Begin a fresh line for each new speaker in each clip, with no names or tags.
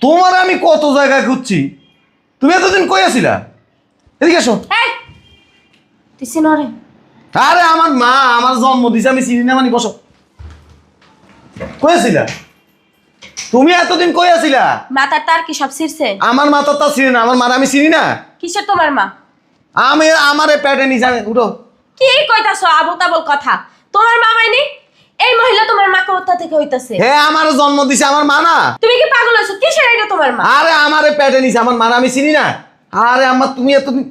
তোমার আমি কত জায়গায় খুঁজছি, তুমি এতদিন কই আছিলা? এদিকে এসো।
তুই চিনরে?
আরে আমার মা আমার জন্ম দিছে, আমি চিনি না? মানে বসো। কই আছিলা তুমি? এতদিন কই আছিলা?
মাথার তার কি সব ছিড়ছে?
আমার মাথা তা চিনি না, আমার মারা আমি চিনি না।
কিসের তোমার মা?
আমি আমারে পেটে নিছে, উঠো।
কি কইতাছো আবল তাবল কথা? তোমার মা মাইনি? এই মহিলা তোমার মা কোথা থেকে হইতাছে?
হে আমার জন্ম দিছে আমার মা না?
তুমি কি পাগল হইছো? কিসের এটা তোমার মা?
আরে আমারে পেটে নিছে আমার মারা, আমি চিনি না? আরে আমার তুমি এতদিন।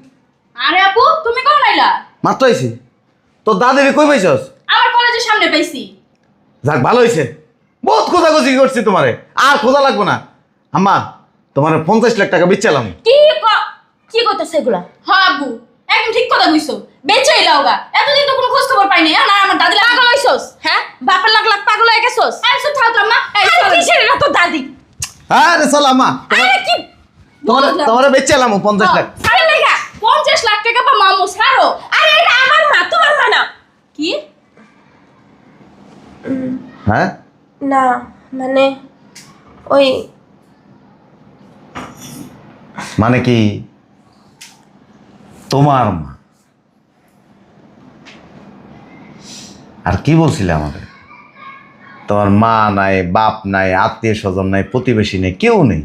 আরে আপু তুমি কখন আইলা?
মাত্র আইছি। তোর দাদিরে কই পাইছস?
আমার কলেজের সামনে পাইছি।
যাক ভালো হয়েছে, বহুত খোঁজাখুঁজি করছি তোমারে, আর খোঁজা লাগবো না। আম্মা তোমার 50 লাখ টাকা বেচালাম।
কি কইতাছে এগুলা?
হ্যাঁ আব্বু একদম ঠিক কথা কইছো। বেঁচে এলাওগা, এতদিন তো কোনো খোঁজ খবর পাই নাই। না আমার দাদি
পাগল হইছস? হ্যাঁ, বাপের লাখ লাখ পাগল হয়ে গেছস?
আইসো থাও তো আম্মা। এই
আরে কিসের এটা তোর দাদি?
আরে চল আম্মা,
আরে কি
তোমার বেচালাম 50 লাখ।
আরে লাগা
50 লাখ টাকা পা মামু ছাড়ো।
আরে এটা আমার মা, তোমার মা না।
কি?
হ্যাঁ
না মানে ওই
মানে কি তোমার মা? আর কি বলছিলে আমাদের? তোমার মা নাই, বাপ নাই, আত্মীয় স্বজন নাই, প্রতিবেশী নেই, কেউ নেই।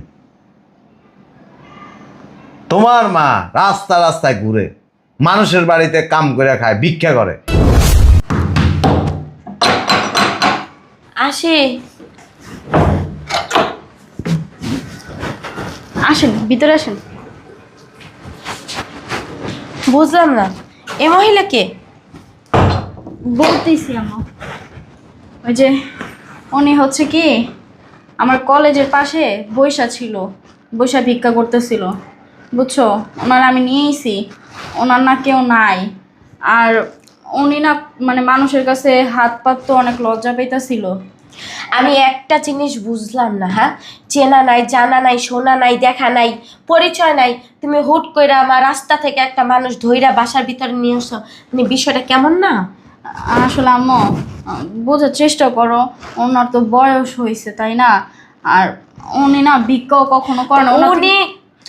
তোমার মা রাস্তা রাস্তায় ঘুরে, মানুষের বাড়িতে কাম করে খায়, ভিক্ষা করে।
আসে
আসেন ভিতরে আসেন।
বুঝলাম না এই মহিলা কে?
বলতেছি আম্মা, ওই যে উনি হচ্ছে কি আমার কলেজের পাশে বৈশা ছিল, বৈশা ভিক্ষা করতেছিল বুঝছো। ওনার আমি নিয়েছি, ওনার না কেউ নাই। আর উনি না মানে মানুষের কাছে হাত পাততে অনেক লজ্জা পাইতাছিল।
আমি একটা জিনিস বুঝলাম না, হ্যাঁ, চেনা নাই, জানা নাই, শোনা নাই, দেখা নাই, পরিচয় নাই, তুমি হুট কইরা আমার রাস্তা থেকে একটা মানুষ ধইরা বাসার ভিতরে নিয়ে আসো, মানে বিষয়টা কেমন না?
আসলে আম্মু বোঝার চেষ্টা করো, ওনার তো বয়স হয়েছে তাই না? আর উনি না ভিক্ষাও কখনো করে না।
উনি,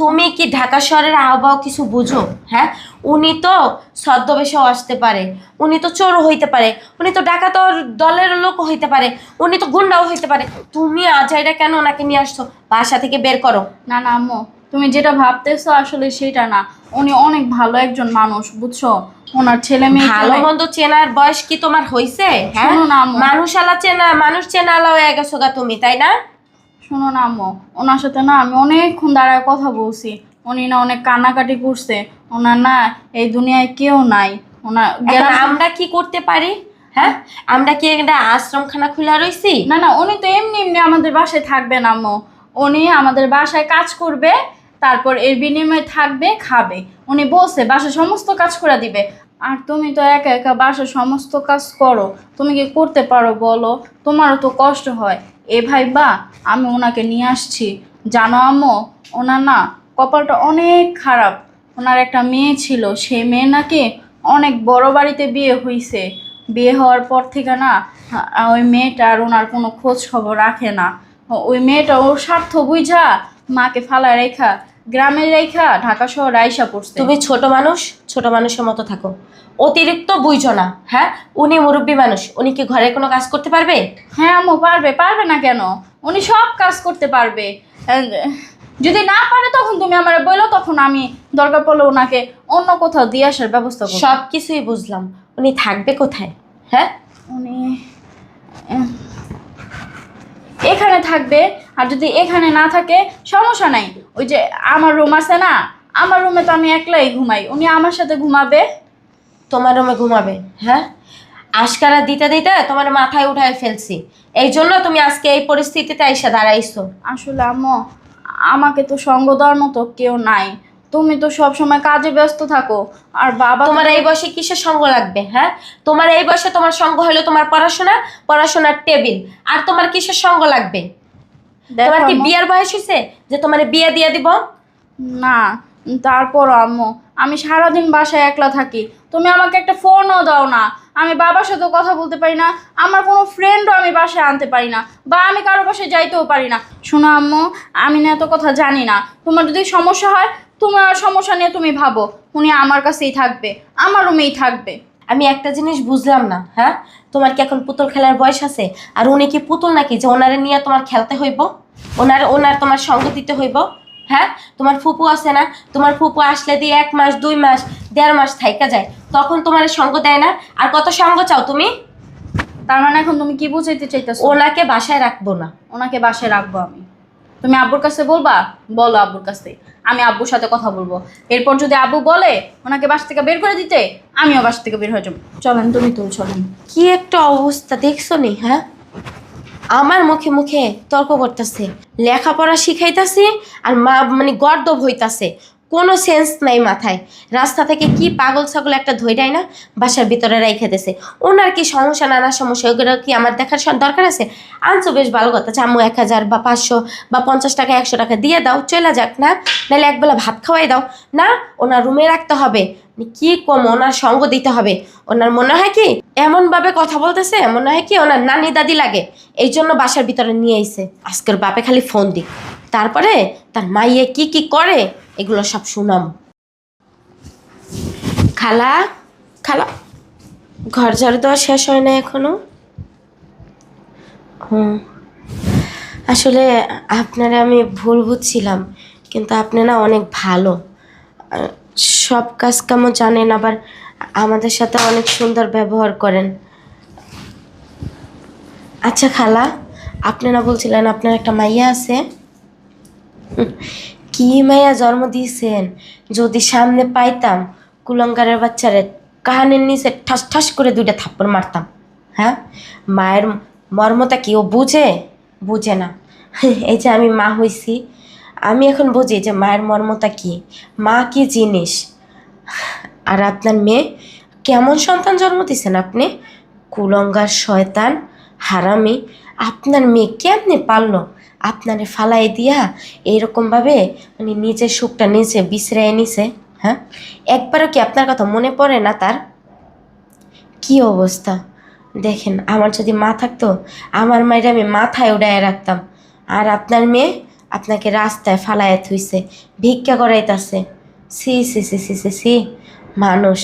তুমি কি ঢাকা শহরের আবহাওয়া কিছু বুঝো? হ্যাঁ, উনি তো ছদ্মবেশেও আসতে পারে, উনি তো চোরও হইতে পারে, উনি তো ডাকাতর দলের লোকও হইতে পারে, উনি তো গুন্ডাও হইতে পারে। তুমি আজাইরা কেন ওনাকে নিয়ে আসছো? বাসা থেকে বের করো।
না না আম্মু, তুমি যেটা ভাবতেছো আসলে সেটা না। উনি অনেক ভালো একজন মানুষ বুঝছো। ওনার ছেলে মেয়ে
ভালো মন্দ চেনার বয়স কি তোমার হইছে? হ্যাঁ,
শোনো না আম্মু।
মানুষ চেনালা হয়ে গেছো গা তুমি, তাই না?
শোনো না আম্মু, ওনার সাথে না আমি অনেকক্ষণ দাঁড়ায় কথা বলছি। উনি না অনেক কান্নাকাটি করছে। ওনার না এই দুনিয়ায় কেউ নাই। ওনার
এখন আমরা কি করতে পারি? হ্যাঁ, আমরা কি একটা আশ্রমখানা খোলা রইছি?
না না, উনি তো এমনি এমনি আমাদের বাসায় থাকবে না আম্মু। উনি আমাদের বাসায় কাজ করবে, তারপর এর বিনিময়ে থাকবে, খাবে। উনি বলছে বাসায় সমস্ত কাজ করে দিবে। আর তুমি তো একা একা বাসায় সমস্ত কাজ করো, তুমি কি করতে পারো বলো? তোমারও তো কষ্ট হয়। এ ভাইবা আমি ওনাকে নিয়ে আসছি। জানো আম্মু, ওনার না কপালটা অনেক খারাপ। ওনার একটা মেয়ে ছিল, সেই মেয়ে নাকি অনেক বড় বাড়িতে বিয়ে হয়েছে। বিয়ে হওয়ার পর থেকে না ওই মেয়েটা আর ওনার কোনো খোঁজ খবর রাখে না। ওই মেয়েটা ওর স্বার্থ বুঝা মাকে ফালায় রেখা, গ্রামে রেখা ঢাকা শহরে আইসা পড়ছে।
তুমি ছোট মানুষ, ছোট মানুষের মতো থাকো, অতিরিক্ত বুঝো না। হ্যাঁ, উনি মুরব্বী মানুষ, উনি কি ঘরে কোনো কাজ করতে পারবে?
হ্যাঁ আম্মু পারবে, পারবে না কেন? উনি সব কাজ করতে পারবে। যদি না পারে তখন তুমি আমার বলো, তখন আমি দরকার পড়লে ওনাকে অন্য কোথাও দিয়ে আসার ব্যবস্থা করব।
সব কিছুই বুঝলাম, উনি থাকবে কোথায়? হ্যাঁ,
উনি এখানে থাকবে। আর যদি এখানে না থাকে সমস্যা নাই, ওই যে আমার রুম আছে না, আমার রুমে তো আমি একলাই ঘুমাই, উনি আমার সাথে ঘুমাবে।
তোমার রুমে ঘুমাবে? হ্যাঁ, আশকারা দিতে দিতে তোমার মাথায় উঠায় ফেলছি, এই জন্য তুমি আজকে এই পরিস্থিতিতে এসে দাঁড়াইছো।
আসলে আম্মু আমাকে তো সঙ্গ দেওয়ার মতো কেউ নাই। তুমি তো সব সময় কাজে ব্যস্ত থাকো। আর বাবা
তোমার এই বয়সে কিসের সঙ্গ লাগবে? হ্যাঁ, তোমার এই বয়সে তোমার সঙ্গ হলো তোমার পড়াশোনা, পড়াশোনার টেবিল, আর তোমার কিসের সঙ্গ লাগবে?
দেখো
তোমার কি
আম্মু,
বিয়ের বয়স হয়েছে যে তোমার বিয়ে দিয়ে দিব?
না তারপর আম্মু আমি সারাদিন বাসায় একলা থাকি, তুমি আমাকে একটা ফোনও দাও না। আমি বাবার সাথেও কথা বলতে পারি না, আমার কোনো ফ্রেন্ডও আমি বাসায় আনতে পারি না, বা আমি কারো বাসায় যাইতেও পারি না। শোনো আম্মু, আমি না এত কথা জানি না। তোমার যদি সমস্যা হয়, তোমার সমস্যা নিয়ে তুমি ভাবো। উনি আমার কাছেই থাকবে, আমার রুমেই থাকবে।
আমি একটা জিনিস বুঝলাম না, হ্যাঁ? তোমার কি এখন পুতুল খেলার বয়স আছে? আর উনি কি পুতুল নাকি যে ওনারে নিয়ে তোমার খেলতে হইব, ওনার ওনার তোমার সঙ্গ দিতে হইব? হ্যাঁ, তোমার ফুপু আছে না? তোমার ফুপু আসলে দিয়ে 1 মাস 2 মাস 1.5 মাস থাইকা যায়, তখন তোমার সঙ্গ দেয় না? আর কত সঙ্গ চাও তুমি?
তার মানে এখন তুমি কি বুঝাইতে চাইতেছো?
ওনাকে বাসায় রাখবো না।
ওনাকে বাসায় রাখবো আমি। তুমি আব্বুর কাছে বলবা? বলো আব্বুর কাছে, আমি আব্বুর সাথে কথা বলবো। এরপর যদি আব্বু বলে ওনাকে বাসা থেকে বের করে দিতে, আমিও বাসা থেকে বের হয়ে যাবো। চলেন, তুমি তুল, চলেন।
কি একটা অবস্থা দেখছো নি? হ্যাঁ, আমার মুখে মুখে তর্ক করতেছে, লেখাপড়া শিখাইতাছি আর মা মানে গর্দভ হইতাছে, কোনো সেন্স নাই মাথায়। রাস্তা থেকে কি পাগল ছাগল একটা ধইরাই না বাসার ভিতরে রেখে দিছে। ওনার কি সমস্যা, নানা সমস্যা, ওগুলো কি আমার দেখার দরকার আছে? আনছো বেশ ভালো কথা, আম্মু 1000 বা 500 বা 50 টাকা 100 টাকা দিয়ে দাও, চলে যাক না, নাহলে একবেলা ভাত খাওয়াই দাও না। ওনার রুমে রাখতে হবে, কি কম ওনার সঙ্গ দিতে হবে। ওনার মনে হয় কি এমনভাবে কথা বলতেছে, মনে হয় কি ওনার নানি দাদি লাগে, এই জন্য বাসার ভিতরে নিয়ে আইছে। আজকের বাপে খালি ফোন দিক, তারপরে তার মাইয়ে কি কি করে এগুলো সব শুনাম। খালা, খালা, ঘর ঝাড়ু দেওয়া শেষ হয় না এখনো? আসলে আপনারা আমি ভুল বুঝছিলাম, কিন্তু আপনি না অনেক ভালো, আর সব কাজ কামও জানেন, আবার আমাদের সাথে অনেক সুন্দর ব্যবহার করেন। আচ্ছা খালা, আপনি না বলছিলেন আপনার একটা মাইয়া আছে? কি মাইয়া জন্ম দিয়েছেন! যদি সামনে পাইতাম কুলঙ্গারের বাচ্চারে কানের নিচে ঠাস ঠাস করে 2টা থাপ্পড় মারতাম। হ্যাঁ, মায়ের মর্মটা কি ও বুঝে? বুঝে না। এই যে আমি মা হইছি, আমি এখন বুঝি যে মায়ের মর্মটা কি, মা কি জিনিস। আর আপনার মেয়ে কেমন সন্তান জন্ম দিয়েছেন আপনি! কুলঙ্গার, শয়তান, হারামি! আপনার মেয়ে কেমনে পারলো আপনারে ফালাই দিয়া এইরকমভাবে মানে নিজের সুখটা নিজে বিছড়াইয়ে নিছে? হ্যাঁ, একবারও কি আপনার কথা মনে পড়ে না তার? কি অবস্থা দেখেন, আমার যদি মা থাকতো, আমার মায়ের আমি মাথায় উড়াইয়া রাখতাম। আর আপনার মেয়ে আপনাকে রাস্তায় ফালাইয়া থুইছে, ভিক্ষা করাইতাছে। সি সি সি সি সি সি! মানুষ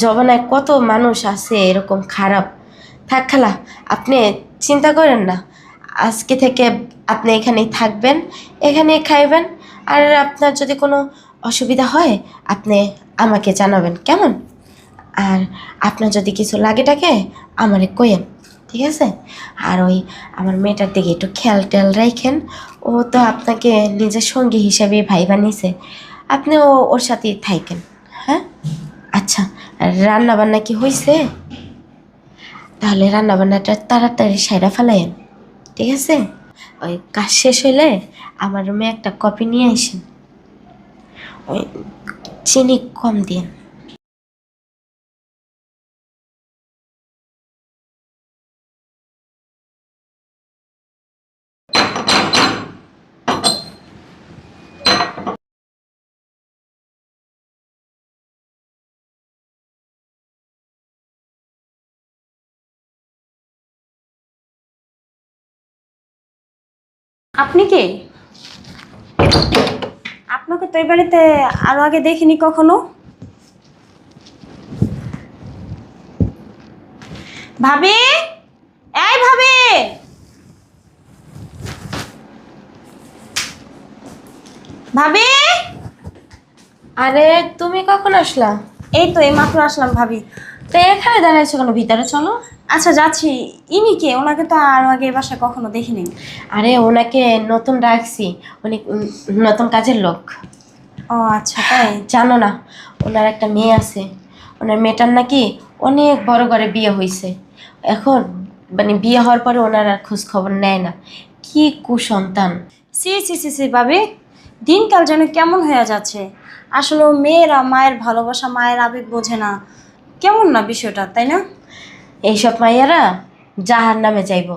জবানায় কত মানুষ আছে এরকম খারাপ। থাক খালা, আপনি চিন্তা করেন না, আজকে থেকে আপনি এখানেই থাকবেন, এখানেই খাইবেন। আর আপনার যদি কোনো অসুবিধা হয় আপনি আমাকে জানাবেন, কেমন? আর আপনার যদি কিছু লাগে টাকে আমারে কইেন, ঠিক আছে? আর ওই আমার মেয়েটার দিকে একটু খেয়াল টেয়াল রাখেন, ও তো আপনাকে নিজের সঙ্গী হিসেবে ভাই বানিয়েছে, আপনি ওর সাথেই থাকেন। হ্যাঁ, আচ্ছা, রান্না বান্না কি হয়েছে? তাহলে রান্না বান্নাটা তাড়াতাড়ি সাইডা ফেলাইন, ঠিক আছে? ওই কাজ শেষ হইলে আমার রুমে একটা কপি নিয়ে আসেন, ওই চিনি কম দিন।
আপনি কে? আপনাকে তো এই বাড়িতে আরো আগে দেখিনি কখনো। ভাবি, এই ভাবি, ভাবি!
আরে তুমি কখন আসলা?
এই তো এই মাত্র আসলাম ভাবি।
তো এখানে দাঁড়াইছো কেন? ভিতরে চলো।
আচ্ছা যাচ্ছি। ইনি কে? ওনাকে তো আরো আগে এই বাসায় কখনো দেখিনি।
আরে ওনাকে নতুন রাখছি, উনি নতুন কাজের লোক।
ও আচ্ছা, তাই?
জানো না, ওনার একটা মেয়ে আছে, ওনার মেয়েটার নাকি অনেক বড় ঘরে বিয়ে হয়েছে। এখন মানে বিয়ে হওয়ার পরে ওনার আর খোঁজ খবর নেয় না। কি কুসন্তান!
সি সি সি সি ভাবি, দিনকাল যেন কেমন হয়ে যাচ্ছে। আসলে মেয়েরা মায়ের ভালোবাসা, মায়ের আবেগ বোঝে না। কেমন না বিষয়টা, তাই না?
এইসব মাইয়ারা জাহার নামে যাইব,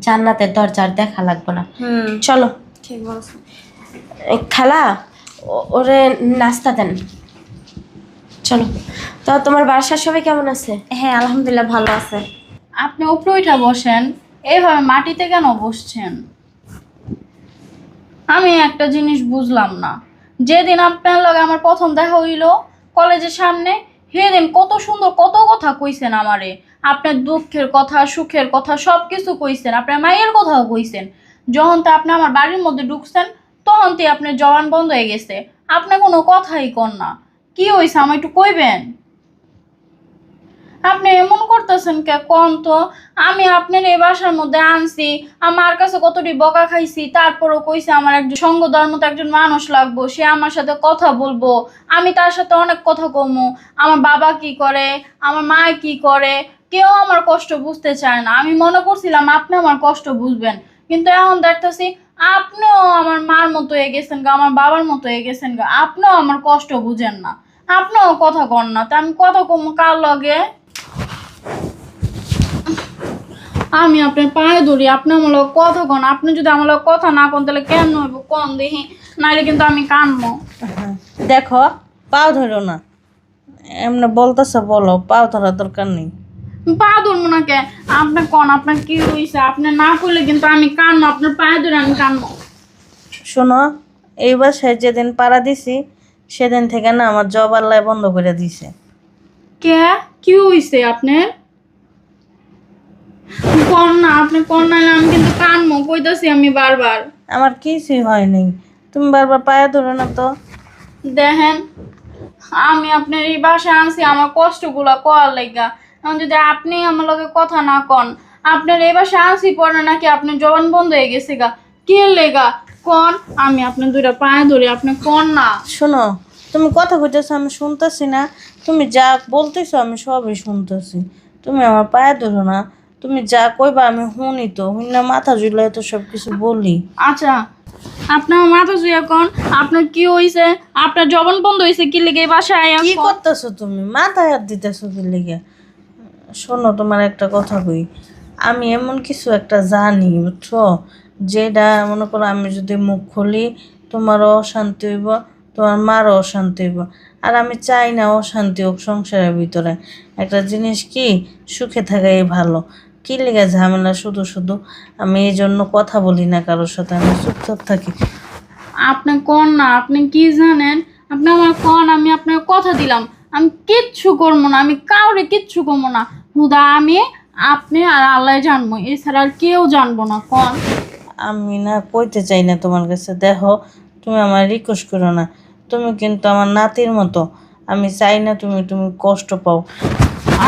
জান্নাতের দরজার দেখা লাগবে না। চলো।
ঠিক বলছো।
খালা, ওরে নাস্তা দেন। চলো। তো তোমার বাসার সবাই কেমন আছে?
হ্যাঁ আলহামদুলিল্লাহ ভালো আছে।
আপনি উপরে উঠা বসেন, এইভাবে মাটিতে কেন বসছেন? আমি একটা জিনিস বুঝলাম না, যেদিন আপনার লগে আমার প্রথম দেখা হইল কলেজের সামনে, সেদিন কত সুন্দর কত কথা কইছেন আমারে। আপনার দুঃখের কথা, সুখের কথা সব কিছু কইছেন, আপনার মায়ের কথাও কইছেন। যখন তো আপনি আমার বাড়ির মধ্যে ঢুকছেন তখন তো আপনার জবান বন্ধ হয়ে গেছে, আপনি কোনো কথাই কন না। কি হয়েছে আমার একটু কইবেন? আপনি এমন করতেছেন কে কোন তো? আমি আপনার এই বাসার মধ্যে আনছি, আমার কাছে কতটি বকা খাইছি, তারপরও কইছে আমার একজন সঙ্গ ধর্মতে একজন মানুষ লাগবো, সে আমার সাথে কথা বলবো, আমি তার সাথে অনেক কথা কমু। আমার বাবা কি করে, আমার মা কি করে, কেউ আমার কষ্ট বুঝতে চায় না। আমি মনে করছিলাম আপনি আমার কষ্ট বুঝবেন, কিন্তু এখন দেখতেছি আপনিও আমার মার মতো হয়ে গেছেন গা, আমার বাবার মতো হয়ে গেছেন গা, আপনিও আমার কষ্ট বুঝেন না, আপনিও কথা কন না। তা আমি কথা কমু কার লগে? আমি আপনার পায়ে ধরি, আপনি আমার লোক কথা কন। আপনি যদি আমার লোক কথা না কন তাহলে কেন হইব কন দেখি, নাইলে কিন্তু আমি কানবো।
দেখো, পাও ধরো না, এমনি বলতেছে বলো, পাও ধরার দরকার নেই।
পা ধরবো না কে? আপনি কন আপনার কি হয়েছে, আপনি না করলে কিন্তু আমি কানবো, আপনার পায়ে ধরে আমি কানবো।
শোনো, এই বাসায় যেদিন পাড়া দিছি সেদিন থেকে না আমার জব আল্লাহ বন্ধ করে দিছে।
কে? কি হয়েছে আপনার? কন না, আপনি কন, নাইলে আমি কিন্তু কানবো, কইতাছি আমি বারবার।
আমার কিছুই হয়নি, তুমি বারবার পায়ে ধরো না তো।
দেখেন, আমি আপনার এই বাসায় আনছি আমার কষ্টগুলা করার লাইগা। এখন যদি আপনি আমার লগে কথা না কন, আপনার এই বাসায় আনছি পরে নাকি আপনার জবান বন্ধ হয়ে গেছে গা, কে লেগা কন? আমি আপনার দুইটা পায়ে ধরি, আপনি কন না।
শোনো, তুমি কথা কইতেছো আমি শুনতেছি না, তুমি যা বলতেছো আমি সবই শুনতেছি, তুমি আমার পায়ে ধরো না। তুমি যা কইবা আমি শুনি তো, শুনি না মাথা ঝুলাই তো সব কিছু বলি।
আচ্ছা, আপনার মাথা জুয়া কন, আপনার কি হয়েছে? আপনার জবান বন্ধ হয়েছে কি লেগে এই বাসায় আয়া
কি
কন?
করতেছো তুমি, মাথায় হাত দিতেছো কি লেগে? শোনো, তোমার একটা কথা কই, আমি এমন কিছু একটা জানি বুঝছো, যেটা মনে করো আমি যদি মুখ খুলি তোমারও অশান্তি হইব, তোমার মারও অশান্তি হইব। আর আমি চাই না অশান্তি হোক সংসারের ভিতরে। একটা জিনিস কি, সুখে থাকাই ভালো। কি লেগে ঝামেলা শুধু শুধু? আমি এই জন্য কথা বলি না কারোর সাথে, আমি চুপচাপ থাকি।
আপনি কন না, আপনি কি জানেন? আপনি আমার কন, আমি আপনার কথা দিলাম আমি কিচ্ছু করবো না, আমি কাউরে কিচ্ছু করবো না। হুদা আমি, আপনি আর আল্লাহ জানবো, এছাড়া আর কেউ জানবো না। কন।
আমি না কইতে চাই না তোমার কাছে, দেখো তুমি আমার রিকোয়েস্ট করো না, তুমি কিন্তু আমার নাতির মতো, আমি চাই না তুমি তুমি কষ্ট পাও।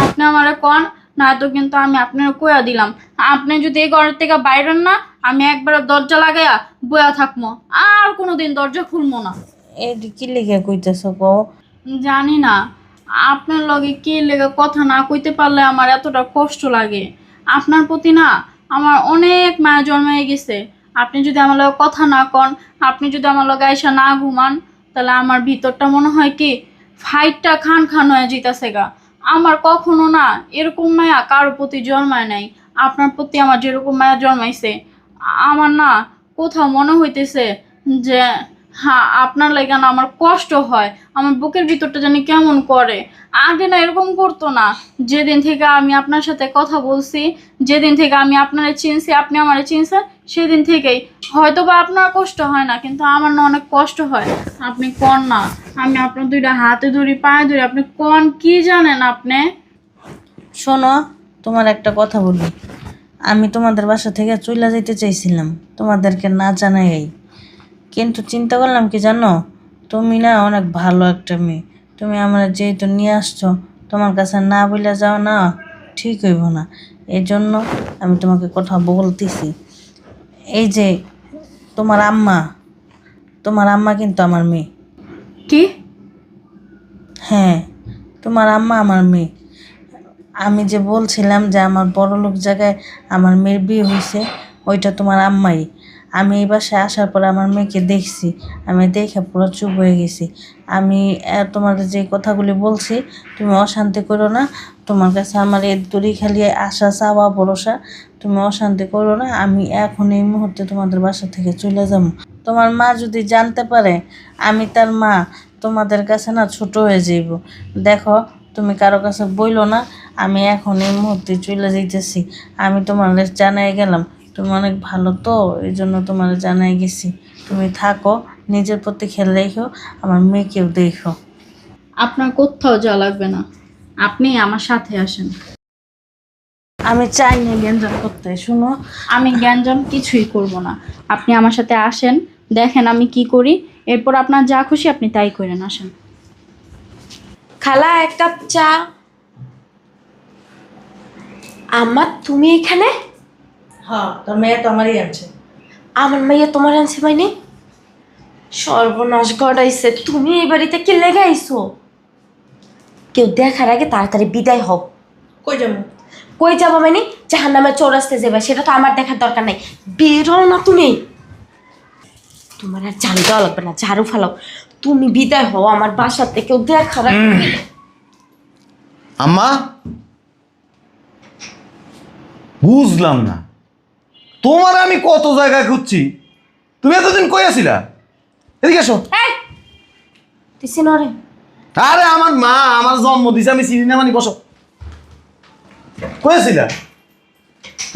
আপনি আমারে কন, না তো কিন্তু আমি আপনার কইয়া দিলাম, আপনি যদি এই ঘরের থেকে বাইরেন না, আমি একবার দরজা লাগাইয়া বয়া থাকবো, আর কোনোদিন দরজা খুলবো না।
এই কি লেগে কইতেছো কও?
জানি না আপনার লগে কি লেগে কথা না কইতে পারলে আমার এতটা কষ্ট লাগে। আপনার প্রতি না আমার অনেক মায়া জন্মায় গেছে। আপনি যদি আমার লগে কথা না কন, আপনি যদি আমার লগে আইসা না ঘুমান, তাহলে আমার ভিতরটা মনে হয় কি ফাইটটা খান খান হয়ে যেতেছে গা। আমার কখনো না এরকম মায়া কারো প্রতি জন্মায় নাই, আপনার প্রতি আমার যেরকম মায়া জন্মাইছে। আমার না কোথাও মনে হইতেছে যে হ্যাঁ আপনার লাগে না আমার কষ্ট হয়, আমার বুকের ভিতরটা জানি কেমন করে। আগে না এরকম করতো না, যেদিন থেকে আমি আপনার সাথে কথা বলছি, যেদিন থেকে আমি আপনারে চিনছি, আপনি আমারে চিনছেন, সেদিন থেকেই হয়তো বা আপনার কষ্ট হয় না, কিন্তু আমার না অনেক কষ্ট হয়। আপনি কন না, আমি আপনার দুইটা হাতে ধরি পায়ে ধরি, আপনি কন কি জানেন আপনি?
শোনো, তোমার একটা কথা বলি, আমি তোমাদের বাসা থেকে চলে যেতে চাইছিলাম তোমাদেরকে না জানাই, কিন্তু চিন্তা করলাম কি জানো, তুমি না অনেক ভালো একটা মেয়ে, তুমি আমার যেহেতু নিয়ে আসছো, তোমার কাছে না বলে যাও না ঠিক হইব না। এই জন্য আমি তোমাকে কথা বলতেছি। এই যে তোমার আম্মা, তোমার আম্মা কিন্তু আমার মেয়ে।
কি?
হ্যাঁ, তোমার আম্মা আমার মেয়ে। আমি যে বলছিলাম যে আমার বড়লোক জায়গায় আমার মেয়ের বিয়ে হয়েছে, ওইটা তোমার আম্মাই। আমি এই বাসায় আসার পর আমার মেয়েকে দেখছি, আমি দেখে পুরো চুপ হয়ে গেছি। আমি তোমার যে কথাগুলি বলছি, তুমি অশান্তি করো না, তোমার কাছে আমার এর দড়ি খালি আশা চাওয়া ভরসা, তুমি অশান্তি করো না। আমি এখন এই মুহূর্তে তোমাদের বাসা থেকে চলে যাব। তোমার মা যদি জানতে পারে আমি তার মা, তোমাদের কাছে না ছোট হয়ে যাইব। দেখো তুমি কারো কাছে বইলো না, আমি এখন এই মুহূর্তে চলে যাইতেছি। আমি তোমার জানাই গেলাম, তুমি অনেক ভালো তো, এই জন্য তোমার জানাই গেছি। তুমি থাকো, নিজের প্রতি খেয়াল রেখো, আমার মেয়েকেও দেখো।
আপনার কোথাও যাওয়া লাগবে না, আপনি আমার সাথে আসেন।
আমি চাই না জ্ঞানজাম করতে, শুনো।
আমি জ্ঞানজাম কিছুই করব না, আপনি আমার সাথে আসেন, দেখেন আমি কি করি, এরপর আপনার যা খুশি আপনি তাই করেন। আসেন।
খালা এক কাপ চা। আমার তুমি এখানে?
হ্যাঁ, তোর মেয়ে তো আমারই আছে।
আমার মাইয়া তোমার আনছে মানে? সর্বনাশ ঘটাইছে। তুমি এই বাড়িতে কি লেগে আইছো? কেউ দেখার আগে তাড়াতাড়ি বিদায় হও।
কই যাবো?
কই যাবো মানে? জাহান্নামের চৌরাস্তায় যাবে, সেটা তো আমার দেখার দরকার নাই। বেরো না তুমি। তোমার আর ঝাড়ু দেওয়া লাগবে না, ঝাড়ু ফেলাও। তুমি বিদায় হও আমার বাসাতে, কেউ দেখার আগে।
আম্মা, বুঝলাম না, তোমার আমি কত জায়গায় খুঁজছি, তুমি এতদিন কই আছিলা? এদিকে এসো।
এই, তুই চিনরে?
আরে আমার মা আমার জন্ম দিছে, আমি চিনি না মানি? বসো। কই আছিলা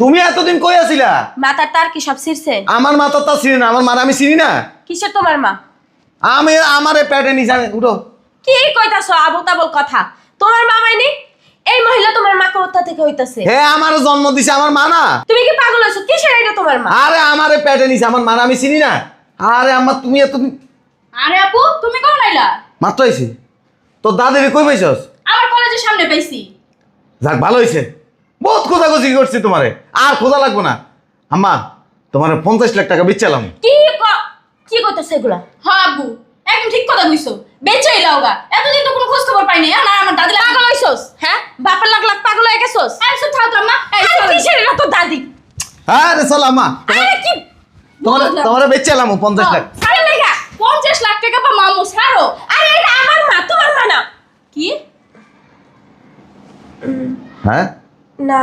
তুমি এতদিন? কই আছিলা?
মাথার তার কি সব ছিঁড়ছে?
আমার মা তো তা চিনি না, আমার মারা আমি চিনি না।
কিসের তোমার মা?
আমি আমারে পেটে নিছে, উঠো।
কি কইতাছো আবল তাবল কথা? তোমার মা মানে? এই মহিলা তোমার মা কোথা থেকে হইতাছে?
হে, আমার জন্ম দিছে আমার মা না?
তুমি কি পাগল হইছো? কিসের এটা তোমার মা?
আরে আমারে পেটে নিছে আমার মারা, আমি চিনি না। আরে আম্মা, তুমি এতদিন
আরে আপু, তুমি কখন আইলা?
মাত্র আইছি। তোর দাদিরে কই পাইছস?
আমার কলেজের সামনে পাইছি।
যাক, ভালো হয়েছে। বহুত খোঁজাখুঁজি করছি তোমারে, আর খোঁজা লাগবো না। আম্মা, তোমার 50 লাখ টাকা বেচালাম।
কি কইতাছে এগুলা?
হ্যাঁ আব্বু, একদম ঠিক কথা কইছো। বেঁচে এলাওগা, এতদিন তো কোনো খোঁজ খবর পাই নাই। না আমার দাদি
পাগল হইছস? হ্যাঁ, বাপের লাখ লাখ পাগল হয়ে গেছস?
আইসো থাও তো আম্মা। এই
আরে
চলো।
কিসের এটা তোর দাদি?
আরে চল আম্মা,
আরে কি
তোমার তোমারে বেচালাম 50 লাখ।
আরে লাগা
50 লাখ টাকা পা মামু ছাড়ো।
আরে এটা আমার মা, তোমার মা না।
কি?
হ্যাঁ,
না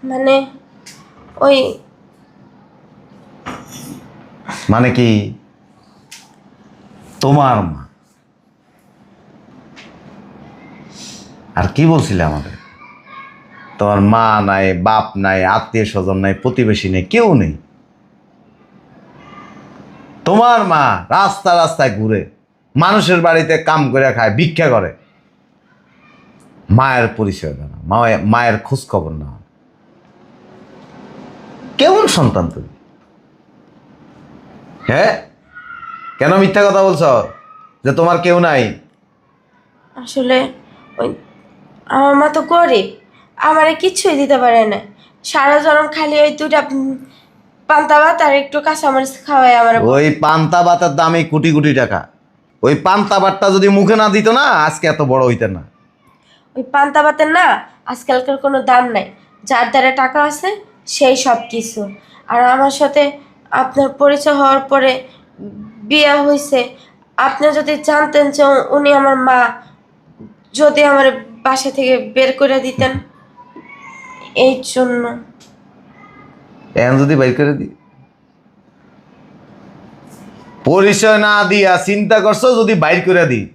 মানে ওই
মানে কি তোমার মা? আর কি বলছিলে আমাদের? তোমার মা নাই, বাপ নাই, আত্মীয় স্বজন নাই, প্রতিবেশী নেই, কেউ নেই। তোমার মা রাস্তা রাস্তায় ঘুরে, মানুষের বাড়িতে কাম করে খায়, ভিক্ষা করে। মায়ের পরিচয় দেয় না, মায়ের খোঁজ খবর না। কেমন সন্তান তুমি? হ্যাঁ, কেন মিথ্যা কথা বলছো যে তোমার কেউ নাই?
আসলে ওই আমার মা তো গরিব, আমারে কিছুই দিতে পারে না। সারা জনম খালি ওই দুটা পান্তা ভাত আর একটু কাঁচামরিচ খাওয়াই আমার।
ওই পান্তা ভাতের দামই কোটি কোটি টাকা। ওই পান্তা ভাতটা যদি মুখে না দিত না, আজকে এত বড় হইতে না।
ওই পান্তা ভাতের না আজকালকার কোনো দাম নাই, যার দ্বারা টাকা আছে সেই সব কিছু। আর আমার সাথে আপনার পরিচয় হওয়ার পরে বিয়ে হয়েছে, আপনি যদি জানতেন যে উনি আমার মা, যদি আমার বাসা থেকে বের করে দিতেন। এই জন্য
এখন যদি বাইর করে দি, পরিচয় না দিয়া চিন্তা করছো যদি বাইর করে দিই,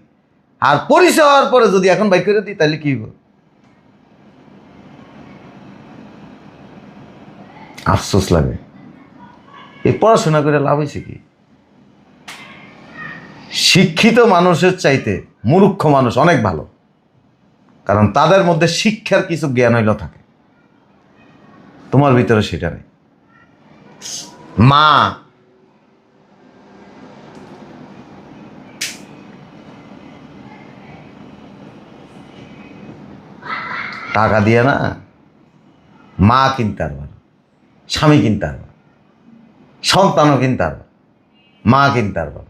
আর পরিচয় হওয়ার পরে যদি এখন বাইর করে দিই, তাহলে কি হইব? আফসোস লাগে। এই পড়াশোনা করে লাভ হয়েছে কি? শিক্ষিত মানুষের চাইতে মূর্খ মানুষ অনেক ভালো, কারণ তাদের মধ্যে শিক্ষার কিছু জ্ঞান হইল থাকে, তোমার ভিতরে সেটা নেই। মা টাকা দিয়ে না মা কিনতে পারবা, স্বামী কিনতে পারবা, সন্তানও কিনতে পারবা, মা কিনতে পারবা।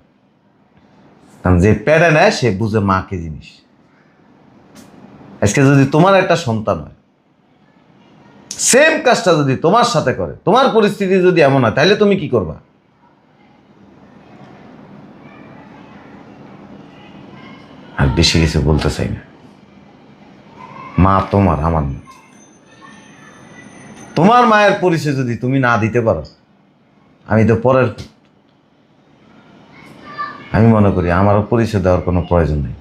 কারণ যে পেড়ে নেয় সে বুঝে মা কি জিনিস। আজকে যদি তোমার একটা সন্তান হয়, সেম কাজটা যদি তোমার সাথে করে, তোমার পরিস্থিতি যদি এমন হয়, তাহলে তুমি কি করবা? আর বেশি কিছু বলতে চাই না। মা তোমার, আমার না। তোমার মায়ের পরিচয় যদি তুমি না দিতে পারো, আমি তো পরের। আমি মনে করি আমারও পরিচয় দেওয়ার কোনো প্রয়োজন নেই।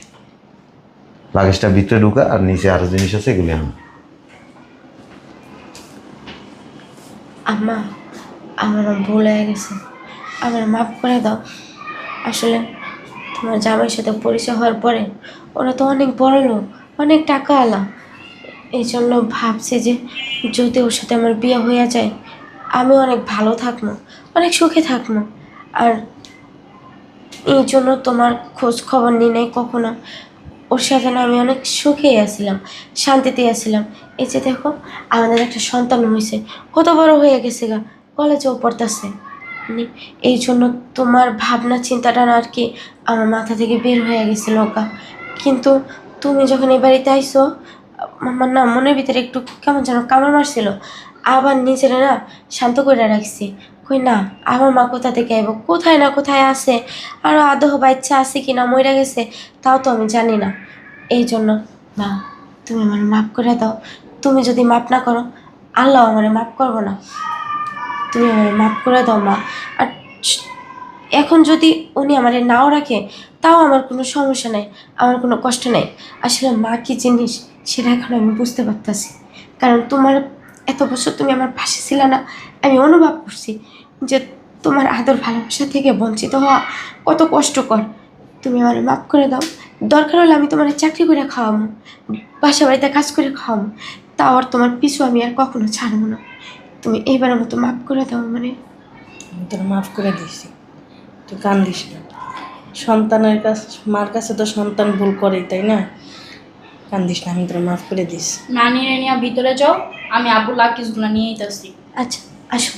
লাগেজটা ভিতরে ঢুকা, আর নিচে আরো জিনিস আছে এগুলি আমি।
আম্মা, আমার ভুল হয়ে গেছে, আমার মাফ করে দাও। আসলে তোমার জামাইয়ের সাথে পরিচয় হওয়ার পরে ওরা তো অনেক বড় লোক, অনেক টাকা আলা। এই জন্য ভাবছি যে যদি ওর সাথে আমার বিয়ে হয়ে যায় আমি অনেক ভালো থাকবো, অনেক সুখে থাকবো। আর এই জন্য তোমার খোঁজ খবর নিই নাই কখনো। ওর সাথে না আমি অনেক সুখেই আছিলাম, শান্তিতে আছিলাম। এই যে দেখো আমাদের একটা সন্তান হয়েছে, কত বড় হয়ে গেছে গা, কলেজেও পড়তেছে। এই জন্য তোমার ভাবনা চিন্তাটা না আর কি আমার মাথা থেকে বের হয়ে গেছিল গা। কিন্তু তুমি যখন এই বাড়িতে আইসো আমার না মনের ভিতরে একটু কেমন যেন কামড় মারছিল। আবার নিজেরা না শান্ত করে রাখছি, কই না আমার মা কোথা থেকে আইব, কোথায় না কোথায় আছে, আরও আদহ বাচ্চা আছে কি না মরে গেছে তাও তো আমি জানি না। এই জন্য মা তুমি আমার মাফ করে দাও। তুমি যদি মাফ না করো আল্লাহ আমার মাফ করবো না। তুমি আমার মাফ করে দাও মা। আর এখন যদি উনি আমারে নাও রাখে তাও আমার কোনো সমস্যা নেই, আমার কোনো কষ্ট নেই। আসলে মা কী জিনিস সেটা এখন আমি বুঝতে পারতাছি, কারণ তোমার এত বছর তুমি আমার পাশে ছিলে না। আমি অনুভব করছি যে তোমার আদর ভালোবাসা থেকে বঞ্চিত হওয়া কত কষ্টকর। তুমি আমার মাফ করে দাও। দরকার হলে আমি তোমার চাকরি করে খাওয়াবো, বাসা বাড়িতে কাজ করে খাওয়াবো, তাও আর তোমার পিছু আমি আর কখনো ছাড়বো না। তুমি এইবারের মতো মাফ করে দাও মানে।
আমি তোর মাফ করে দিয়েছি, তুই কান্দিস না। সন্তানের কাছে, মার কাছে তো সন্তান ভুল করেই, তাই না? কান্দিস না, আমি তোর মাফ করে দিস।
নানিরে নিয়ে ভিতরে যাও, আমি আব্বুর লাগেজগুলো নিয়ে যেতেছি।
আচ্ছা আসো।